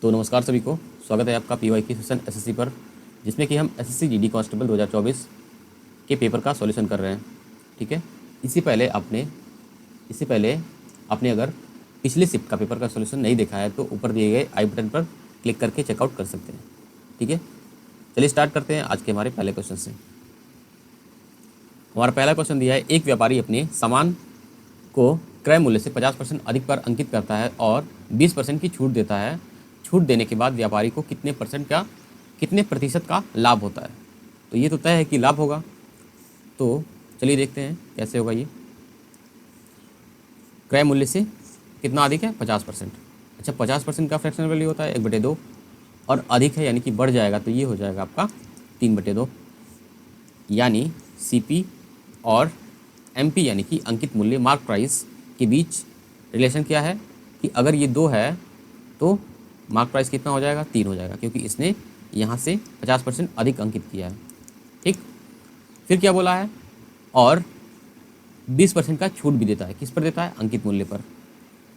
तो नमस्कार सभी को, स्वागत है आपका पीवाई की सेशन एसएससी पर, जिसमें कि हम एसएससी जीडी कांस्टेबल 2024 के पेपर का सॉल्यूशन कर रहे हैं। ठीक है। इससे पहले आपने अगर पिछले शिफ्ट का पेपर का सॉल्यूशन नहीं देखा है तो ऊपर दिए गए आई बटन पर क्लिक करके चेकआउट कर सकते हैं। ठीक है, चलिए स्टार्ट करते हैं आज के हमारे पहले क्वेश्चन से। हमारा पहला क्वेश्चन दिया है, एक व्यापारी अपने सामान को क्रय मूल्य से 50% अधिक पर अंकित करता है और 20% की छूट देता है। छूट देने के बाद व्यापारी को कितने प्रतिशत का लाभ होता है। तो ये तो तय है कि लाभ होगा, तो चलिए देखते हैं कैसे होगा ये। क्रय मूल्य से कितना अधिक है, 50%। अच्छा, 50% का फ्रैक्शनल वैल्यू होता है 1/2 और अधिक है यानी कि बढ़ जाएगा, तो ये हो जाएगा आपका 3/2। यानी सीपी और एमपी यानी कि अंकित मूल्य मार्क प्राइस के बीच रिलेशन क्या है कि अगर ये 2 है तो मार्क प्राइस कितना हो जाएगा, 3 हो जाएगा, क्योंकि इसने यहाँ से 50% अधिक अंकित किया है। ठीक, फिर क्या बोला है, और 20% का छूट भी देता है। किस पर देता है, अंकित मूल्य पर।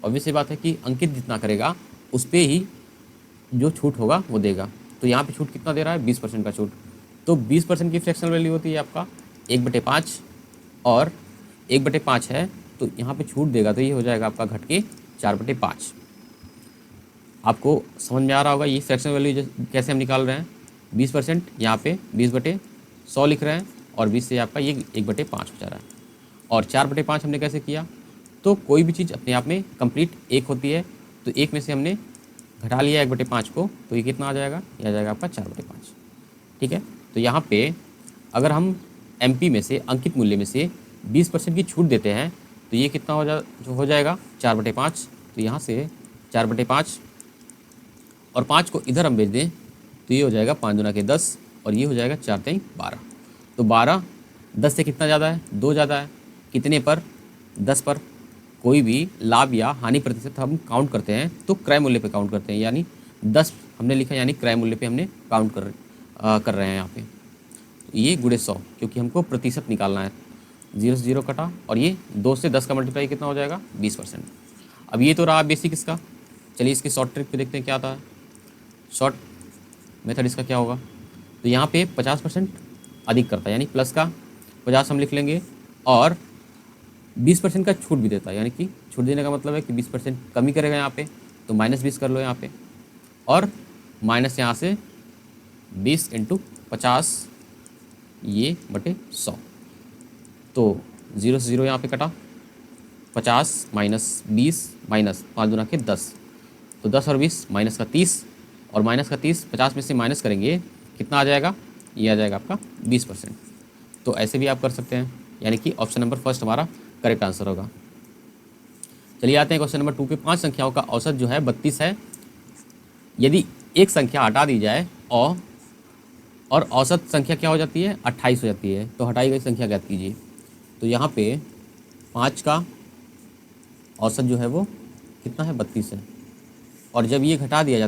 ऑब्वियस बात है कि अंकित जितना करेगा उस पर ही जो छूट होगा वो देगा। तो यहाँ पे छूट कितना दे रहा है, 20% का छूट। तो 20% की फ्रैक्शनल वैल्यू होती है आपका 1/5 और 1/5 है तो यहाँ पे छूट देगा, तो ये हो जाएगा आपका घट के 4/5। आपको समझ में आ रहा होगा ये फ्रैक्शनल वैल्यू कैसे हम निकाल रहे हैं। 20% यहाँ पे 20/100 लिख रहे हैं और 20 से आपका ये 1/5 हो जा रहा है। और 4/5 हमने कैसे किया, तो कोई भी चीज़ अपने आप में कंप्लीट एक होती है, तो एक में से हमने घटा लिया 1/5 को, तो ये कितना आ जाएगा, ये आ जाएगा आपका 4/5। ठीक है, तो यहाँ पे अगर हम एमपी में से अंकित मूल्य में से 20% की छूट देते हैं तो ये कितना हो जाएगा 4/5। तो यहाँ से 4/5 और 5 को इधर हम भेज दें तो ये हो जाएगा 5 दूना के 10 और ये हो जाएगा 4 3 12। तो 12 10 से कितना ज़्यादा है, 2 ज़्यादा है। कितने पर, 10 पर। कोई भी लाभ या हानि प्रतिशत हम काउंट करते हैं तो क्रय मूल्य पे काउंट करते हैं, यानी 10 हमने लिखा यानी क्रय मूल्य पे हमने काउंट कर रहे हैं यहाँ पे। ये गुणे 100, क्योंकि हमको प्रतिशत निकालना है। 0 से 0 कटा और ये 2 से 10 का मल्टीप्लाई कितना हो जाएगा, 20%। अब ये तो रहा बेसिक इसका। चलिए इसके शॉर्ट ट्रिक पे देखते हैं क्या आता है। शॉर्ट मेथड इसका क्या होगा, तो यहाँ पे 50% अधिक करता है यानी प्लस का 50 हम लिख लेंगे और 20% का छूट भी देता है, यानी कि छूट देने का मतलब है कि 20% कमी करेगा यहाँ पे, तो -20 कर लो यहाँ पे और माइनस यहाँ से 20 × 50 ये बटे 100। तो 0 से 0 यहाँ पे कटा, 50 माइनस 20 माइनस 5 दूना के 10, तो 10 और 20 माइनस का 30 और माइनस का 30 50 में से माइनस करेंगे कितना आ जाएगा, ये आ जाएगा आपका 20%। तो ऐसे भी आप कर सकते हैं, यानी कि ऑप्शन नंबर फर्स्ट हमारा करेक्ट आंसर होगा। चलिए आते हैं क्वेश्चन नंबर 2 पे। 5 संख्याओं का औसत जो है 32 है। यदि एक संख्या हटा दी जाए और औसत संख्या क्या हो जाती है, 28 हो जाती है, तो हटाई गई संख्या ज्ञात कीजिए। तो यहाँ पे 5 का औसत जो है वो कितना है, 32 है। और जब ये हटा दिया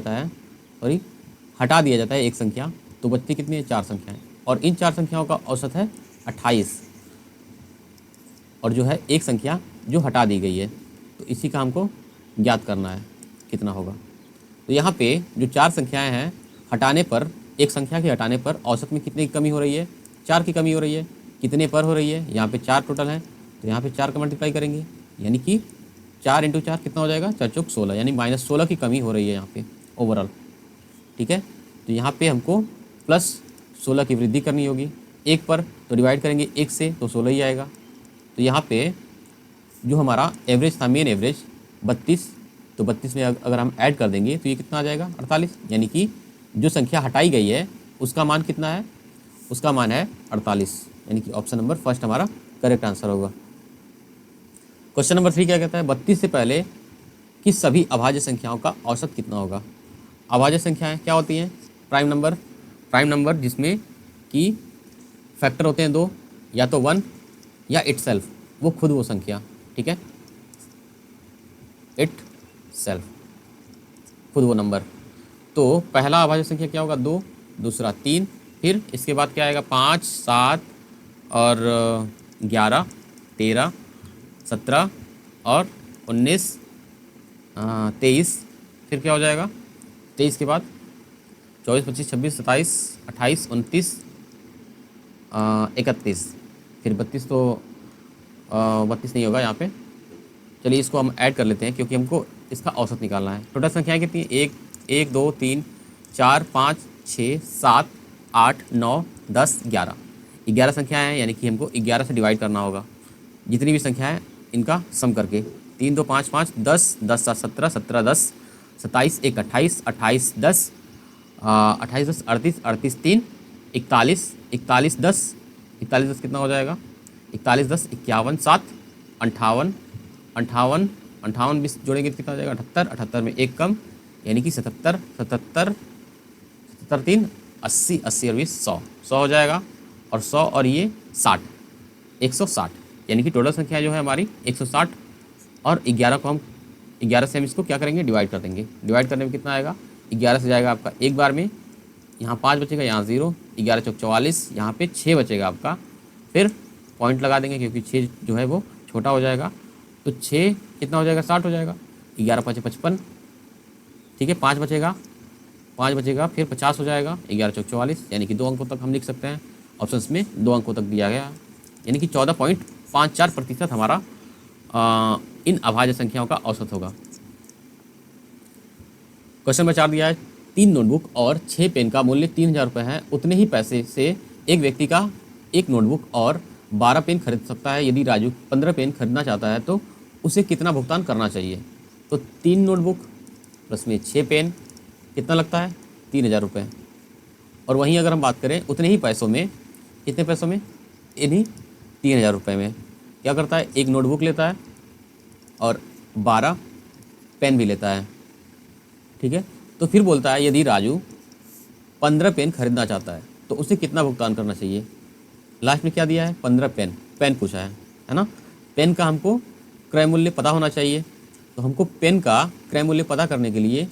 जाता है एक संख्या, तो बचती कितनी है, 4 संख्याएं, और इन 4 संख्याओं का औसत है 28 और जो है एक संख्या जो हटा दी गई है, तो इसी का हमको ज्ञात करना है कितना होगा। तो यहाँ पे जो 4 संख्याएं हैं, हटाने पर, एक संख्या के हटाने पर औसत में कितने की कमी हो रही है, 4 की कमी हो रही है। कितने पर हो रही है, यहाँ पे 4 टोटल है, तो यहाँ पे 4 का मल्टीप्लाई करेंगे, यानी कि 4 × 4 कितना हो जाएगा, 4 चौक 16, यानी -16 की कमी हो रही है यहाँ पे ओवरऑल। ठीक है, तो यहाँ पे हमको +16 की वृद्धि करनी होगी। एक पर तो डिवाइड करेंगे 1 से, तो 16 ही आएगा। तो यहाँ पे जो हमारा एवरेज था, मेन एवरेज 32, तो 32 में अगर हम ऐड कर देंगे तो ये कितना आ जाएगा, 48, यानी कि जो संख्या हटाई गई है उसका मान कितना है, उसका मान है 48, यानी कि ऑप्शन नंबर फर्स्ट हमारा करेक्ट आंसर होगा। क्वेश्चन नंबर 3 क्या कहता है, 32 से पहले की सभी अभाज्य संख्याओं का औसत कितना होगा। अभाज्य संख्याएं क्या होती हैं, प्राइम नंबर जिसमें कि फैक्टर होते हैं 2, या तो 1 या इटसेल्फ, वो खुद वो संख्या। ठीक है, इटसेल्फ खुद वो नंबर। तो पहला अभाज्य संख्या क्या होगा, 2, दूसरा 3, फिर इसके बाद क्या आएगा, 5 7 और 11 13 17 और 19 23, फिर क्या हो जाएगा 23 के बाद 24, 25, 26, 27, 28, 29, 31, फिर 32 तो 32 नहीं होगा यहाँ पे। चलिए इसको हम ऐड कर लेते हैं क्योंकि हमको इसका औसत निकालना है। टोटल संख्याएं कितनी है? 1, 2, 3, 4, 5, 6, 7, 8, 9, 10, 11। 11 संख्याएँ हैं, यानी कि हमको 11 से डिवाइड करना होगा। जितनी भी संख्या है इनका सम करके 3, 2, 5, 5, 10, 10, 7, 17, 17, 10, 27, 1, 28, 28, 10, 28, 10, 38, 38, 3, 41, 41, 10, 41, 10 कितना हो जाएगा? 41, 10, 51, 7, 58, 58, 58, 20 जोड़ेंगे तो कितना हो जाएगा? 78, 78 में एक कम, यानी कि 77, 77, 77, 3, 80, 80 और 20, 100, 100 हो जाएगा। और 100 और ये 60, 160, यानी कि टोटल संख्या जो है हमारी 160। और 11 को हम 11 से हम इसको क्या करेंगे? डिवाइड कर देंगे। डिवाइड करने में कितना आएगा? 11 से जाएगा आपका एक बार में, यहाँ 5 बचेगा, यहाँ 0, 11 चौक 44, यहाँ पे 6 बचेगा आपका। फिर पॉइंट लगा देंगे क्योंकि 6 जो है वो छोटा हो जाएगा, तो 6 कितना हो जाएगा? 60 हो जाएगा। 11 5 55, ठीक है, 5 बचेगा, 5 बचेगा, फिर 50 हो जाएगा। 11 चौक 44, यानी कि 2 अंकों तक हम लिख सकते हैं। ऑप्शंस में 2 अंकों तक दिया गया, यानी कि 14.54% हमारा इन अभाज्य संख्याओं का औसत होगा। क्वेश्चन नंबर 4 दिया है, 3 नोटबुक और 6 पेन का मूल्य 3000 रुपये है। उतने ही पैसे से एक व्यक्ति का एक नोटबुक और 12 पेन खरीद सकता है। यदि राजू 15 पेन खरीदना चाहता है तो उसे कितना भुगतान करना चाहिए? तो 3 नोटबुक प्लस में 6 पेन कितना लगता है? 3000 रुपये। और वहीं अगर हम बात करें उतने ही पैसों में, कितने पैसों में? इन्हीं 3000 रुपये में क्या करता है? एक नोटबुक लेता है और 12 पेन भी लेता है, ठीक है। तो फिर बोलता है यदि राजू 15 पेन खरीदना चाहता है तो उसे कितना भुगतान करना चाहिए? लास्ट में क्या दिया है? 15 पेन, पेन पूछा है ना। पेन का हमको क्रय मूल्य पता होना चाहिए, तो हमको पेन का क्रय मूल्य पता करने के लिए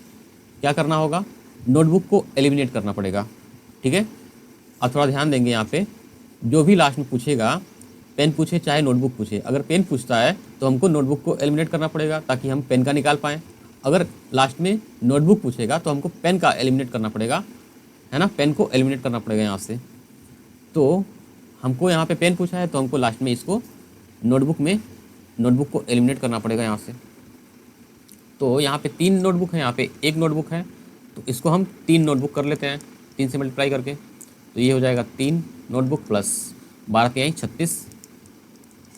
क्या करना होगा? नोटबुक को एलिमिनेट करना पड़ेगा, ठीक है। अब थोड़ा ध्यान देंगे यहाँ पे, जो भी लास्ट में पूछेगा, पेन पूछे चाहे नोटबुक पूछे, अगर पेन पूछता है तो हमको नोटबुक को एलिमिनेट करना पड़ेगा ताकि हम पेन का निकाल पाएँ। अगर लास्ट में नोटबुक पूछेगा तो हमको पेन का एलिमिनेट करना पड़ेगा, है ना, पेन को एलिमिनेट करना पड़ेगा यहाँ से। तो हमको यहाँ पे पेन पूछा है तो हमको लास्ट में इसको नोटबुक को एलिमिनेट करना पड़ेगा यहाँ से। तो यहाँ पे 3 नोटबुक है, यहाँ पे एक नोटबुक है, तो इसको हम 3 नोटबुक कर लेते हैं 3 से मल्टीप्लाई करके। तो ये हो जाएगा 3 नोटबुक प्लस 12 के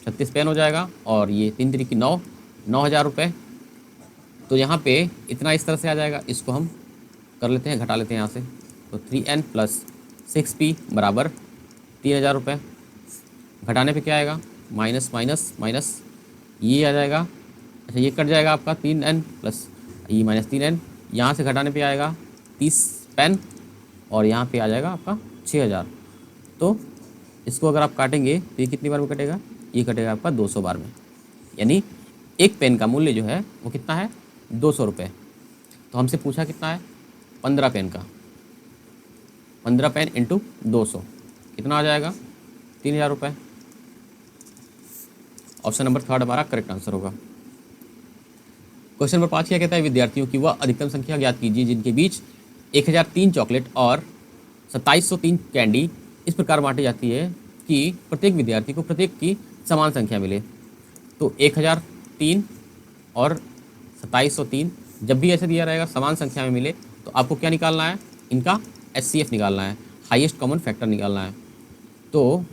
36 पेन हो जाएगा, और ये 3 3 की 9,000 रुपये। तो यहाँ पे इतना इस तरह से आ जाएगा, इसको हम कर लेते हैं, घटा लेते हैं यहाँ से। तो 3n प्लस 6p बराबर 3000 रुपये। घटाने पे क्या आएगा? माइनस माइनस माइनस ये आ जाएगा। अच्छा, ये कट जाएगा आपका 3n प्लस ये माइनस 3n, यहाँ से घटाने पे आएगा 30 पेन, और यहाँ पे आ जाएगा आपका 6000। तो इसको अगर आप काटेंगे तो ये कितनी बार में कटेगा? ये कटेगा आपका 200 बार में, यानी एक पेन का मूल्य जो है वो कितना है? 200 रुपये। तो हमसे पूछा कितना है? 15 पेन का, 15 पेन इंटू 200 कितना आ जाएगा? 3000 रुपये। ऑप्शन नंबर 3 हमारा करेक्ट आंसर होगा। क्वेश्चन नंबर 5 क्या कहता है? विद्यार्थियों की वह अधिकतम संख्या ज्ञात कीजिए जिनके बीच 1003 चॉकलेट और 2703 कैंडी इस प्रकार बांटी जाती है कि प्रत्येक विद्यार्थी को प्रत्येक की समान संख्या मिले। तो 1003 और 2703 जब भी ऐसे दिया रहेगा समान संख्या में मिले तो आपको क्या निकालना है? इनका HCF निकालना है, हाईएस्ट कॉमन फैक्टर निकालना है। तो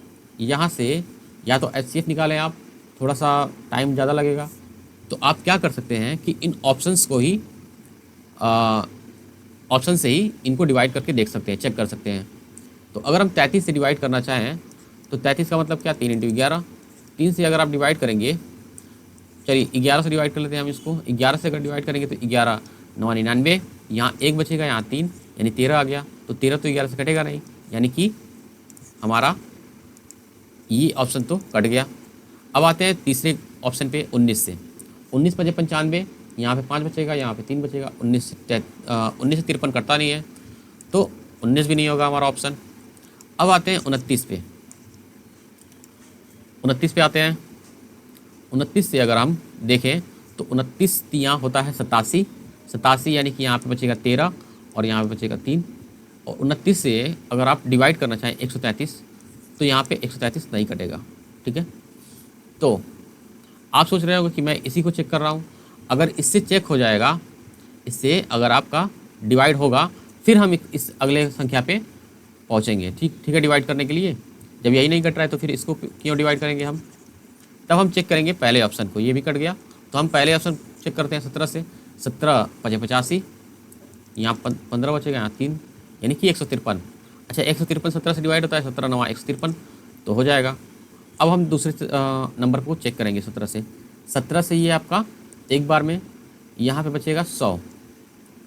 यहाँ से या तो HCF निकालें आप, थोड़ा सा टाइम ज़्यादा लगेगा, तो आप क्या कर सकते हैं कि इन ऑप्शंस को ही ऑप्शन से ही इनको डिवाइड करके देख सकते हैं, चेक कर सकते हैं। तो अगर हम 33 से डिवाइड करना चाहें तो 33 का मतलब क्या? 3 इंटू 11। 3 से अगर आप डिवाइड करेंगे, चलिए 11 से डिवाइड कर लेते हैं हम इसको। 11 से अगर डिवाइड करेंगे तो 11 9 99, यहाँ 1 बचेगा, यहाँ 3 यानी 13 आ गया। तो 13 तो 11 से कटेगा नहीं, यानी कि हमारा ये ऑप्शन तो कट गया। अब आते हैं तीसरे ऑप्शन पे 19 से। 19 बचे 95, यहाँ पे 5 बचेगा, यहाँ पे 3 बचेगा। 19 से 53 कटता नहीं है, तो 19 भी नहीं होगा हमारा ऑप्शन। अब आते हैं 29 पे। 29 पे आते हैं। 29 से अगर हम देखें तो 29 यहाँ होता है 87, यानी कि यहाँ पे बचेगा 13, और यहाँ पे बचेगा 3। और 29 से अगर आप डिवाइड करना चाहें 133, तो यहाँ पे 133 नहीं कटेगा। ठीक है, तो आप सोच रहे होंगे कि मैं इसी को चेक कर रहा हूँ। अगर इससे चेक हो जाएगा, इससे अगर आपका डिवाइड होगा, फिर हम इस अगले संख्या पे पहुँचेंगे। ठीक है, डिवाइड करने के लिए जब यही नहीं कट रहा है तो फिर इसको क्यों डिवाइड करेंगे हम। तब हम चेक करेंगे पहले ऑप्शन को। ये भी कट गया तो हम पहले ऑप्शन चेक करते हैं 17 से। 17 5 85, यहाँ 15 बचेगा, यहाँ 3, यानी कि 153। अच्छा, 153 17 से डिवाइड होता है, 17 9 153 तो हो जाएगा। अब हम दूसरे नंबर को चेक करेंगे 17 से। 17 से ये आपका एक बार में यहाँ पे बचेगा 100।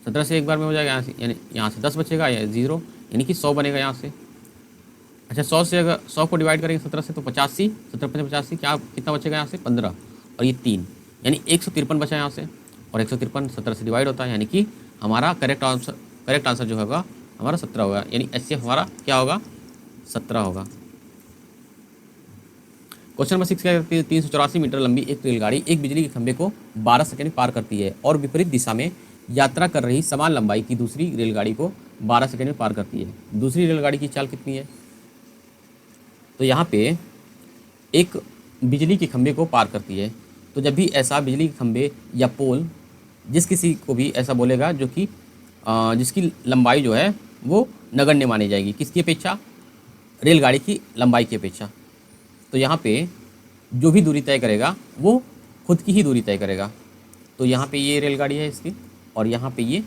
17 से एक बार में हो जाएगा, यानी यहाँ से 10 बचेगा या 0, यानी कि 100 बनेगा यहाँ से। अच्छा, 100 से अगर 100 को डिवाइड करेंगे 17 से तो 85, 17 5 85, क्या कितना बचेगा यहाँ से 15, और ये 3, यानी 153 बचा यहाँ से। और 153 17 से डिवाइड होता है, यानी कि हमारा करेक्ट आंसर जो होगा हमारा 17 होगा, यानी HCF हमारा क्या होगा 17 होगा। क्वेश्चन नंबर 6 क्या कहती है, 384 मीटर लंबी एक रेलगाड़ी एक बिजली के खंभे को 12 सेकंड में पार करती है और विपरीत दिशा में यात्रा कर रही समान लंबाई की दूसरी रेलगाड़ी को 12 सेकंड में पार करती है। दूसरी रेलगाड़ी की चाल कितनी है। तो यहाँ पे एक बिजली के खंभे को पार करती है, तो जब भी ऐसा बिजली के खंभे या पोल जिस किसी को भी ऐसा बोलेगा जो कि जिसकी लंबाई जो है वो नगण्य मानी जाएगी, किसकी अपेक्षा, रेलगाड़ी की लंबाई की अपेक्षा। तो यहाँ पे जो भी दूरी तय करेगा वो खुद की ही दूरी तय करेगा। तो यहाँ पे ये रेलगाड़ी है इसकी, और यहाँ पे ये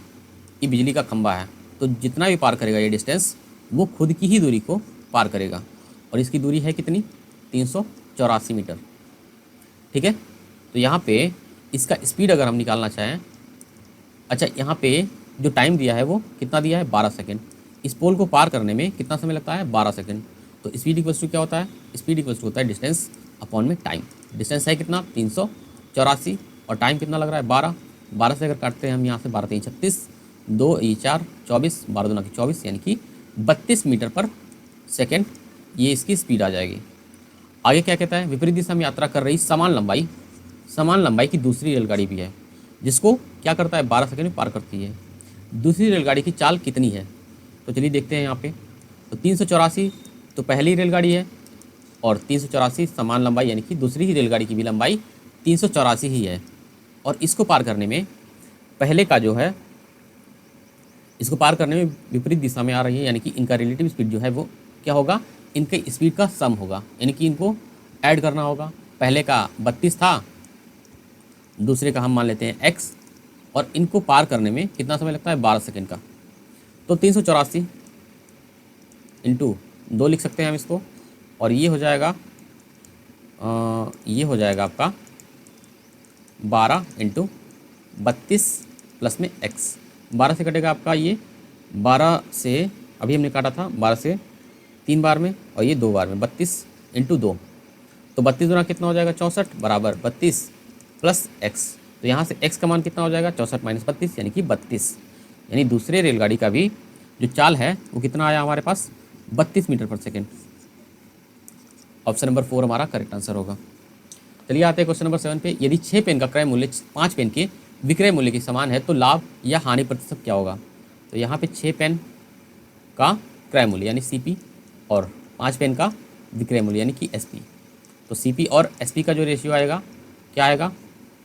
बिजली का खंभा है, तो जितना भी पार करेगा ये डिस्टेंस वो खुद की ही दूरी को पार करेगा। और इसकी दूरी है कितनी, 384 मीटर। ठीक है, तो यहाँ पे इसका स्पीड अगर हम निकालना चाहें, अच्छा यहाँ पे जो टाइम दिया है वो कितना दिया है 12 सेकेंड। इस पोल को पार करने में कितना समय लगता है 12 सेकेंड। तो स्पीड इक्वल्स टू क्या होता है, स्पीड इक्वल्स टू होता है डिस्टेंस अपॉन में टाइम। डिस्टेंस है कितना 384 और टाइम कितना लग रहा है 12। 12 से अगर काटते हैं हम यहाँ से 12 3 36, 2 ये 4 24, 12 दूना की 24, यानी कि 32 मीटर पर सेकेंड ये इसकी स्पीड आ जाएगी। आगे क्या कहता है, विपरीत दिशा में यात्रा कर रही समान लंबाई की दूसरी रेलगाड़ी भी है, जिसको क्या करता है 12 सेकेंड में पार करती है। दूसरी रेलगाड़ी की चाल कितनी है, तो चलिए देखते हैं यहाँ पे। तो 384 तो पहली रेलगाड़ी है, और 384 समान लंबाई, यानी कि दूसरी ही रेलगाड़ी की भी लंबाई 384 ही है। और इसको पार करने में पहले का जो है, इसको पार करने में विपरीत दिशा में आ रही है, यानी कि इनका रिलेटिव स्पीड जो है वो क्या होगा, इनके स्पीड का सम होगा, यानी कि इनको ऐड करना होगा। पहले का 32 था, दूसरे का हम मान लेते हैं x, और इनको पार करने में कितना समय लगता है 12 सेकेंड का। तो 384 इंटू 2 लिख सकते हैं हम इसको, और ये हो जाएगा आपका 12 इंटू 32 प्लस में x। 12 से कटेगा आपका ये, 12 से अभी हमने काटा था, 12 से 3 बार में और ये 2 बार में, 32 इंटू 2, तो 32 गुना कितना हो जाएगा 64 बराबर 32 प्लस x। तो यहाँ से x का मान कितना हो जाएगा 64 माइनस 32, यानी कि 32। यानी दूसरे रेलगाड़ी का भी जो चाल है वो कितना आया हमारे पास 32 मीटर पर सेकेंड। ऑप्शन नंबर 4 हमारा करेक्ट आंसर होगा। चलिए आते हैं क्वेश्चन नंबर 7 पे। यदि 6 पेन का क्रय मूल्य 5 पेन के विक्रय मूल्य के समान है तो लाभ या हानि प्रतिशत क्या होगा। तो यहाँ पे 6 पेन का क्रय मूल्य यानी CP और 5 पेन का विक्रय मूल्य यानी कि SP। तो CP और SP का जो रेशियो आएगा क्या आएगा,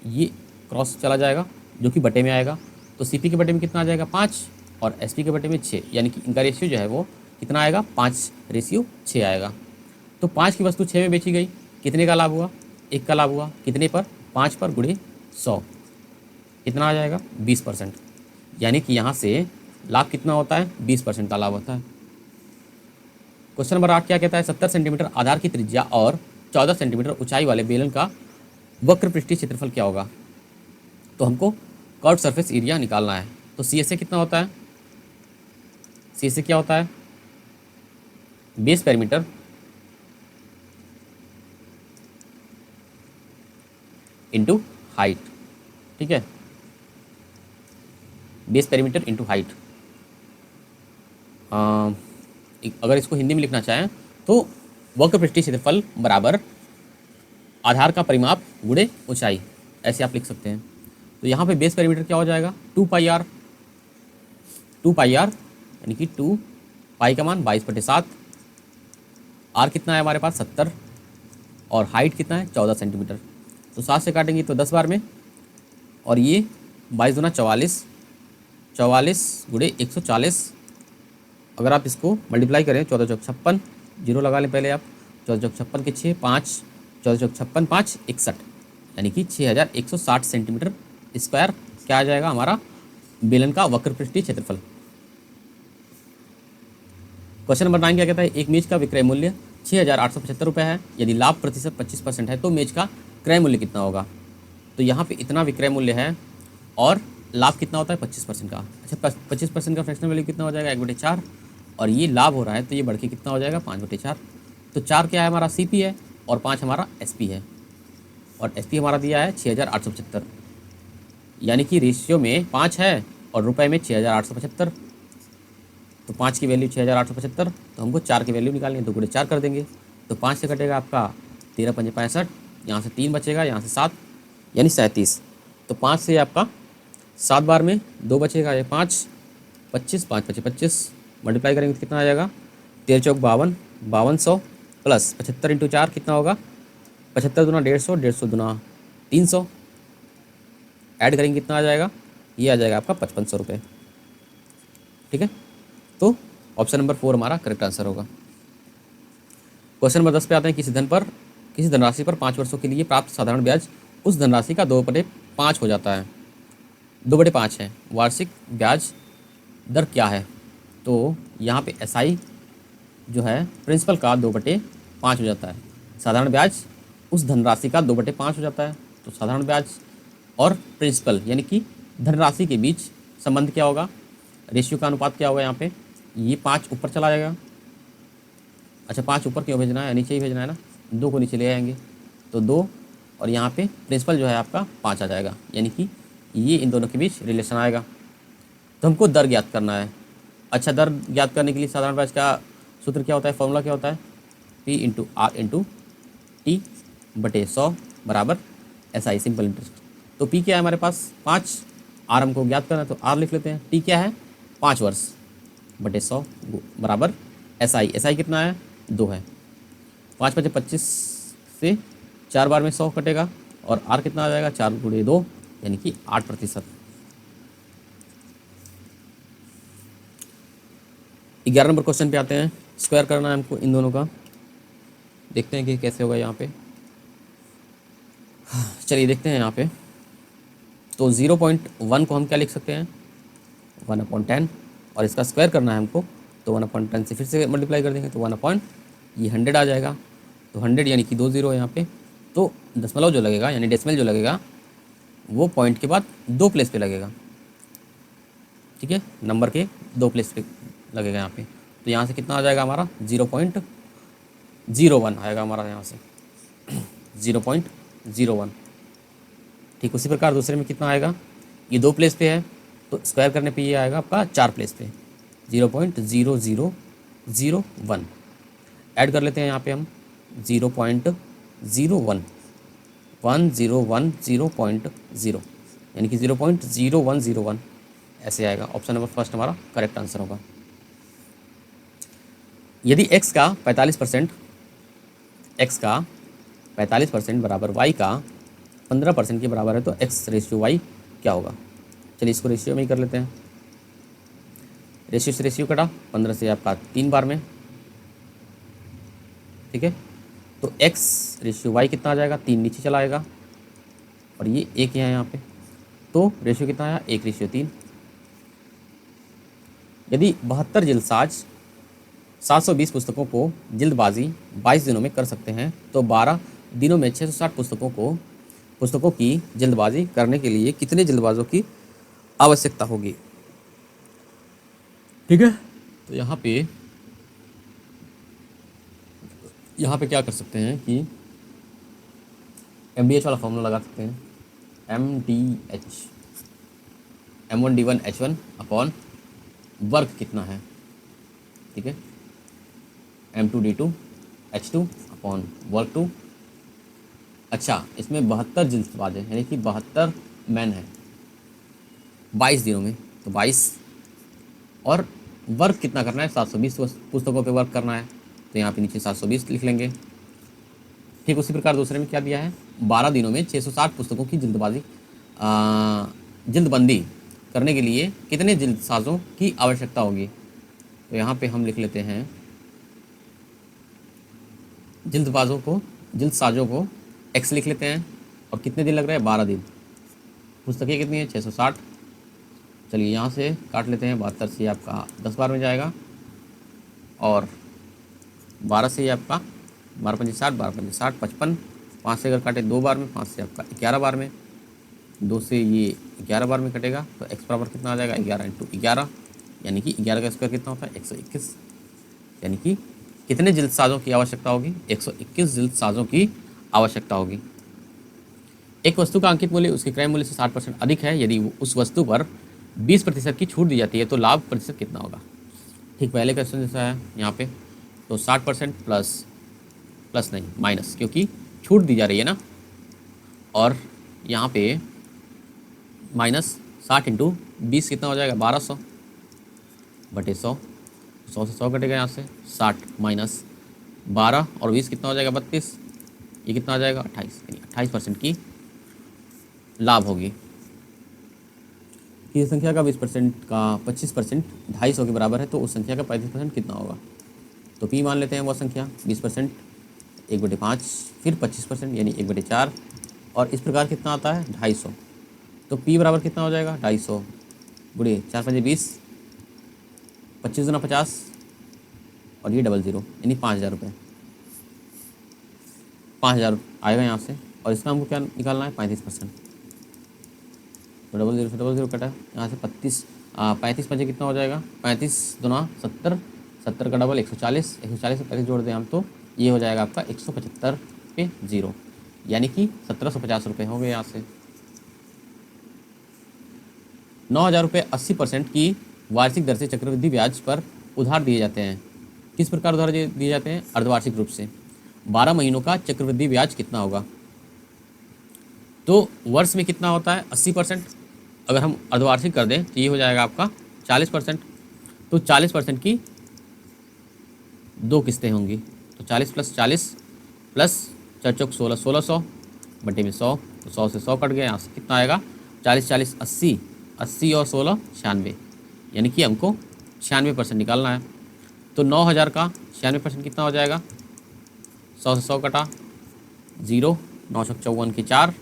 ये क्रॉस चला जाएगा जो कि बटे में आएगा। तो CP के बटे में कितना आ जाएगा 5 और SP के बटे में 6, यानी कि इनका रेशियो जो है वो कितना आएगा 5:6 आएगा। तो 5 की वस्तु 6 में बेची गई, कितने का लाभ हुआ, 1 का लाभ हुआ, कितने पर 5 पर गुणे 100, कितना आ जाएगा 20%। यानी कि यहाँ से लाभ कितना होता है 20% का लाभ होता है। क्वेश्चन नंबर 8 क्या कहता है, 70 सेंटीमीटर आधार की त्रिज्या और 14 सेंटीमीटर ऊंचाई वाले बेलन का वक्र पृष्ठीय क्षेत्रफल क्या होगा। तो हमको कर्व सरफेस एरिया निकालना है। तो CSA कितना होता है, CSA क्या होता है, बेस पेरीमीटर इंटू हाइट। ठीक है, बेस पेरीमीटर इंटू हाइट। अगर इसको हिंदी में लिखना चाहें तो वक्र पृष्ठीय क्षेत्रफल बराबर आधार का परिमाप गुणे ऊंचाई, ऐसे आप लिख सकते हैं। तो यहाँ पे बेस पेरीमीटर क्या हो जाएगा 2 पाई 2πr यानी कि 2 पाई का मान 22/7, आर कितना है हमारे पास 70 और हाइट कितना है 14 सेंटीमीटर। तो 7 से काटेंगे तो 10 बार में, और ये 22 दूना 44, 44 गुणे 140। अगर आप इसको मल्टीप्लाई करें 14 चौक 56, जीरो लगा लें पहले आप, 14 चौक 56 के 6 5, 14 चौक 56 5 61, यानी कि 6160 सेंटीमीटर स्क्वायर क्या आ जाएगा हमारा बेलन का वक्रपृष्ठीय क्षेत्रफल। क्वेश्चन नंबर 9 क्या कहता है, एक मेज का विक्रय मूल्य 6875 रुपये है, यदि लाभ प्रतिशत 25% है तो मेज का क्रय मूल्य कितना होगा। तो यहाँ पे इतना विक्रय मूल्य है और लाभ कितना होता है 25% का। अच्छा 25% का फ्रैक्शनल वैल्यू कितना हो जाएगा 1/4, और ये लाभ हो रहा है तो ये बढ़ के कितना हो जाएगा 5/4। तो 4 क्या है हमारा CP है और 5 हमारा SP है, और SP हमारा दिया है 6875, यानी कि रेशियो में 5 है और रुपए में 6875। तो 5 की वैल्यू 6875, तो हमको 4 की वैल्यू निकालनी है, 2 गुणे 4 कर देंगे। तो 5 से कटेगा आपका 13 पंजे 65, यहाँ से 3 बचेगा, यहाँ से 7 यानी 37। तो 5 से आपका 7 बार में 2 बचेगा, ये 5 25, 5 पचे 25, मल्टीप्लाई करेंगे तो कितना आ जाएगा 13 चौक 52, 5200 प्लस 75 इंटू 4 कितना होगा 75 दूना 150, 150 दूना 300, ऐड करेंगे कितना आ जाएगा, ये आ जाएगा आपका 5500 रुपये। ठीक है, तो ऑप्शन नंबर 4 हमारा करेक्ट आंसर होगा। क्वेश्चन नंबर 10 पे आते हैं, किसी धनराशि पर 5 वर्षों के लिए प्राप्त साधारण ब्याज उस धनराशि का 2/5 हो जाता है, 2/5 है, वार्षिक ब्याज दर क्या है। तो यहाँ पे SI जो है प्रिंसिपल का 2/5 हो जाता है, साधारण ब्याज उस धनराशि का 2/5 हो जाता है। तो साधारण ब्याज और प्रिंसिपल यानी कि धनराशि के बीच संबंध क्या होगा, रेशियो का अनुपात क्या होगा यहाँ पे, ये 5 ऊपर चला जाएगा। अच्छा 5 ऊपर क्यों भेजना है, नीचे ही भेजना है ना, 2 को नीचे ले आएंगे तो 2, और यहाँ पे प्रिंसिपल जो है आपका 5 आ जाएगा, यानी कि ये इन दोनों के बीच रिलेशन आएगा। तो हमको दर ज्ञात करना है। अच्छा दर ज्ञात करने के लिए साधारण ब्याज का सूत्र क्या होता है, फॉर्मूला क्या होता है, P into R into T/100 बराबर SI सिंपल इंटरेस्ट। तो P क्या है हमारे पास 5, R हमको ज्ञात करना है तो R लिख लेते हैं, T क्या है 5 वर्ष बटे 100 बराबर SI कितना है 2 है, 5 पचे 25 से 4 बार में 100 कटेगा, और R कितना आ जाएगा 4 गुणे 2 यानी कि 8%। 11 नंबर क्वेश्चन पे आते हैं, स्क्वायर करना है हमको इन दोनों का, देखते हैं कि कैसे होगा यहाँ पे। चलिए देखते हैं यहाँ पे। तो 0.1 को हम क्या लिख सकते हैं 1/10, और इसका स्क्वायर करना है हमको तो 1/10 से फिर से मल्टीप्लाई कर देंगे तो 1 ये 100 आ जाएगा। तो 100 यानी कि 2 0 यहाँ पे, तो दशमलव जो लगेगा यानी डेसिमल जो लगेगा वो पॉइंट के बाद 2 प्लेस पे लगेगा। ठीक है, नंबर के 2 प्लेस पे लगेगा यहाँ पे। तो यहाँ से कितना आ जाएगा हमारा 0.01 आएगा हमारा यहाँ से 0.01। ठीक उसी प्रकार दूसरे में कितना आएगा, ये 2 प्लेस पे है तो स्क्वायर करने पे ये आएगा आपका 4 प्लेस पे 0.0001। ऐड कर लेते हैं यहाँ पे हम 0.01 1010 0.0 यानी कि 0.0101 ऐसे आएगा। ऑप्शन नंबर फर्स्ट हमारा करेक्ट आंसर होगा। यदि x का 45% बराबर y का 15% के बराबर है तो x रेशियो y क्या होगा। चलिए इसको रेशियो में ही कर लेते हैं। रेशियो से रेशियो कटा 15 से आपका 3 बार में, ठीक है। तो x रेशियो y कितना आ जाएगा, 3 नीचे चला आएगा और ये 1 यहाँ पे, तो रेशियो कितना आया 1:3। यदि 72 जल्दसाज 720 पुस्तकों को जल्दबाजी 22 दिनों में कर सकते हैं तो 12 दिनों में 660 पुस्तकों की जल्दबाजी करने के लिए कितने जल्दबाजों की आवश्यकता होगी। ठीक है, तो यहाँ पे क्या कर सकते हैं कि MDH वाला फॉर्मूला लगा सकते हैं, MDH M1D1H1 अपॉन वर्क कितना है, ठीक है, M2D2H2 अपॉन वर्क 2। अच्छा इसमें 72 जल्दबाज है यानी कि 72 मैन है 22 दिनों में, तो 22 और वर्क कितना करना है, 720 पुस्तकों पे वर्क करना है, तो यहाँ पे नीचे 720 लिख लेंगे। ठीक उसी प्रकार दूसरे में क्या दिया है, 12 दिनों में 660 पुस्तकों की जल्दबंदी करने के लिए कितने जल्दसाजों की आवश्यकता होगी। तो यहाँ पे हम लिख लेते हैं जल्दसाजों को एक्स लिख लेते हैं, और कितने दिन लग रहे हैं, 12 दिन। पुस्तकें कितनी है, 660। चलिए यहाँ से काट लेते हैं, 72 से आपका 10 बार में जाएगा, और 12 से आपका 12 पंजे 60, 12 पंजे 60, 55, 5 से अगर काटे 2 बार में, 5 से आपका 11 बार में, 2 से ये 11 बार में कटेगा, तो एक्स बराबर कितना आ जाएगा, 11 इंटू 11, यानी कि 11 का स्क्वायर कितना होता है, 121। यानी कि कितने जल्दसाजों की आवश्यकता होगी, 121 जल्दसाजों की आवश्यकता होगी। एक वस्तु का अंकित मूल्य उसके क्रय मूल्य से 60% अधिक है, यदि उस वस्तु पर 20% की छूट दी जाती है तो लाभ प्रतिशत कितना होगा। ठीक पहले क्वेश्चन जैसा है यहाँ पे, तो 60% प्लस नहीं माइनस, क्योंकि छूट दी जा रही है ना, और यहाँ पे माइनस 60 इंटू 20 कितना हो जाएगा, 1200 बटे 100, 100 से 100 कटेगा यहाँ से, 60 माइनस 12 और 20 कितना हो जाएगा, 32, ये कितना आ जाएगा, 28, यानी 28% की लाभ होगी। किसी संख्या का 20% का 25% 250 के बराबर है, तो उस संख्या का 35% कितना होगा। तो पी मान लेते हैं वो संख्या 20%, 1/5, फिर 25% यानी 1/4, और इस प्रकार कितना आता है, 250। तो पी बराबर कितना हो जाएगा, 250 गुणे 4 पंजे 20, 25 गुना 50, और ये 00 यानी 5000 रुपये, 5000 आएगा यहाँ से, और इसका हमको क्या निकालना है, 35%। तो 00 से 00 कटा, यहाँ से 35 पंजे कितना हो जाएगा, 35 दुना 70, 70 का डबल 140, 140 से 35 जोड़ दें हम, तो ये हो जाएगा आपका 175 पे 0, यानी कि 1750 रुपये हो गए यहाँ से। 9000 रुपये 80% की वार्षिक दर से चक्रवृद्धि ब्याज पर उधार दिए जाते हैं। किस प्रकार उधार दिए जाते हैं, अर्धवार्षिक रूप से। 12 महीनों का चक्रवृद्धि ब्याज कितना होगा। तो वर्ष में कितना होता है, 80%, अगर हम अर्धवार्षिक कर दें तो ये हो जाएगा आपका 40%। तो 40% की 2 किस्तें होंगी, तो 40 + 40 प्लस 4 चौक 16, 1600 बटे में 100, तो 100 से 100 कट गया, यहाँ से कितना आएगा, 40 40 80, 80 और 16 96, यानी कि हमको 96% निकालना है। तो 9000 का 96% कितना हो जाएगा, 100 से 100 कटा 0, 9 चौक 54 की 4,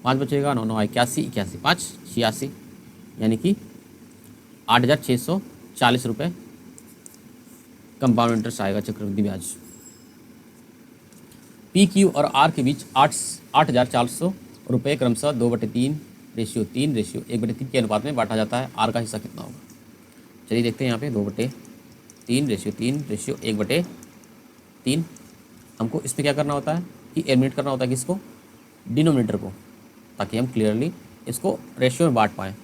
5 बचेगा, 9 9 81, 81 5 86, यानी कि 8640 रुपये कंपाउंड इंटरेस्ट आएगा, चक्रवृद्धि ब्याज। पी क्यू और आर के बीच 8400 रुपये क्रमशः 2/3 रेशियो 3 रेशियो 1/3 के अनुपात में बांटा जाता है। आर का हिस्सा कितना होगा। चलिए देखते हैं यहाँ पे 2/3 रेशियो 3 रेशियो 1/3। हमको इसमें क्या करना होता है कि एलिमिनेट करना होता है किसको, डिनोमिनेटर को, ताकि हम क्लियरली इसको रेशियो में बांट पाएँ।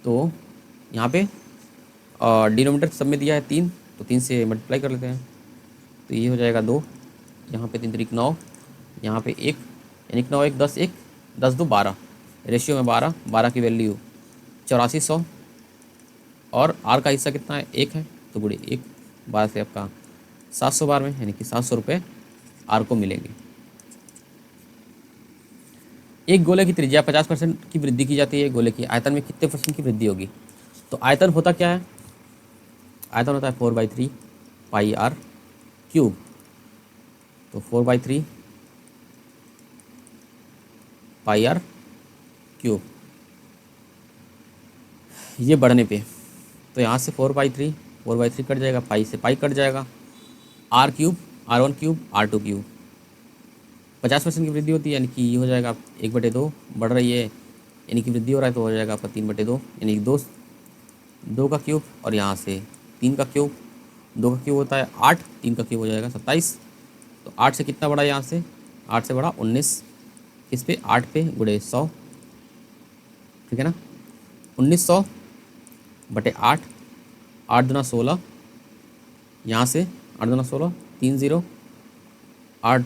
तो यहाँ पे डिनोमिनेटर सब में दिया है 3, तो 3 से मल्टीप्लाई कर लेते हैं, तो ये हो जाएगा 2, यहाँ पे 3 3 9, यहाँ पे 1, यानी कि 9 1 10 1 10 2 12, रेशियो में 12, 12 की वैल्यू 8400, और आर का हिस्सा कितना है, 1 है, तो गुणे 1, 12 से आपका 700 बार में, यानी कि 700 रुपये आर को मिलेंगे। एक गोले की त्रिज्या 50% की वृद्धि की जाती है, गोले की आयतन में कितने % की वृद्धि होगी। तो आयतन होता क्या है, आयतन होता है 4/3 पाई आर क्यूब। तो 4/3 पाई आर क्यूब, ये बढ़ने पे, तो यहाँ से 4/3 कट जाएगा, पाई से पाई कट जाएगा, R cube R1 cube R2 cube. 50% की वृद्धि होती है, यानी कि ये हो जाएगा 1/2 बढ़ रही है, यानी कि वृद्धि हो रहा है, तो हो जाएगा आपका 3/2, यानी कि 2 का क्यूब, और यहाँ से 3 का क्यूब, 2 का क्यूब होता है 8, 3 का क्यूब हो जाएगा 27। तो 8 से कितना बढ़ा, यहाँ से 8 से बढ़ा 19, किस पे, 8 पे गुणे 100, ठीक है ना, 1900 बटे 8, 8 दूना 16, यहाँ से 8 दूना 16, 3 0, 8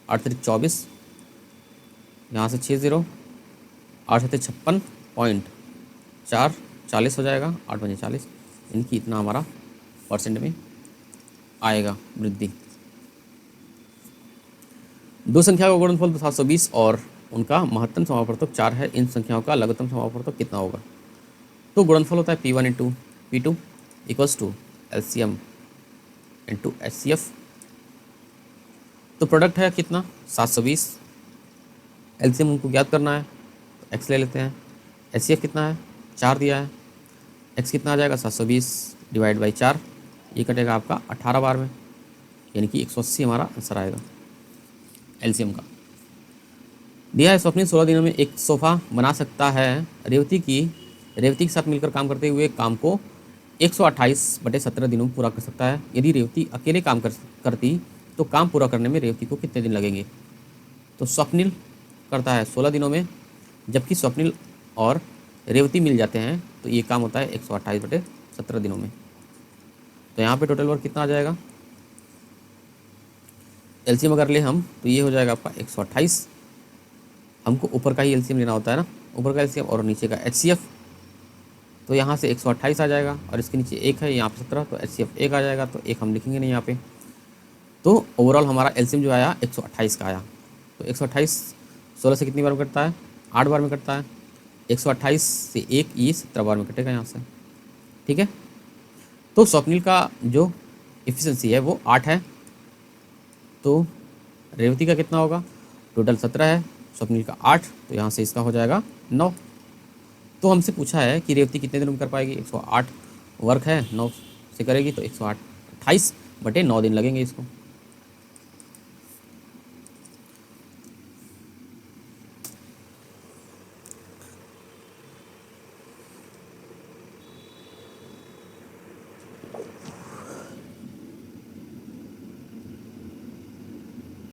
8 3 24, यहाँ से 6 0, 8 7 56.4 40 हो जाएगा, 8×40, यानी कि इतना हमारा परसेंट में आएगा वृद्धि। दो संख्या का गुणनफल तो 720 और उनका महत्तम समापवर्तक 4 है, इन संख्याओं का लघुत्तम समापवर्तक कितना होगा? तो गुणनफल होता है P1 into P2 equals to LCM into HCF। तो प्रोडक्ट है कितना 720, LCM उनको ज्ञात करना है तो x ले लेते हैं, HCF कितना है 4 दिया है, x कितना आ जाएगा 720 डिवाइड बाई 4, ये कटेगा आपका 18 बार में, यानी कि 180 हमारा आंसर आएगा LCM का। दिया है स्वप्निल 16 दिनों में एक सोफ़ा बना सकता है, रेवती के साथ मिलकर काम करते हुए काम को 128/17 दिनों में पूरा कर सकता है। यदि रेवती अकेले काम करती तो काम पूरा करने में रेवती को कितने दिन लगेंगे? तो स्वप्निल करता है 16 दिनों में, जबकि स्वप्निल और रेवती मिल जाते हैं तो ये काम होता है 128/17 दिनों में। तो यहाँ पे टोटल वर्क कितना आ जाएगा? LCM अगर ले हम तो ये हो जाएगा आपका 128, हमको ऊपर का ही LCM लेना होता है ना, ऊपर का LCM और नीचे का HCF। तो यहाँ से 128 आ जाएगा और इसके नीचे 1 है, यहाँ पे 17, तो HCF 1 आ जाएगा, तो 1 हम लिखेंगे नहीं यहाँ पे। तो ओवरऑल हमारा LCM जो आया 128 का आया। तो 128 16 से कितनी बार में कटता है? 8 बार में कटता है। 128 से 1 ये 17 बार में कटेगा यहाँ से, ठीक है। तो स्वप्निल का जो एफिशिएंसी है वो 8 है, तो रेवती का कितना होगा? टोटल 17 है, स्वप्निल का 8, तो यहाँ से इसका हो जाएगा 9। तो हमसे पूछा है कि रेवती कितने दिनों में कर पाएगी? 108 वर्क है, 9 से करेगी तो 128/9 दिन लगेंगे इसको।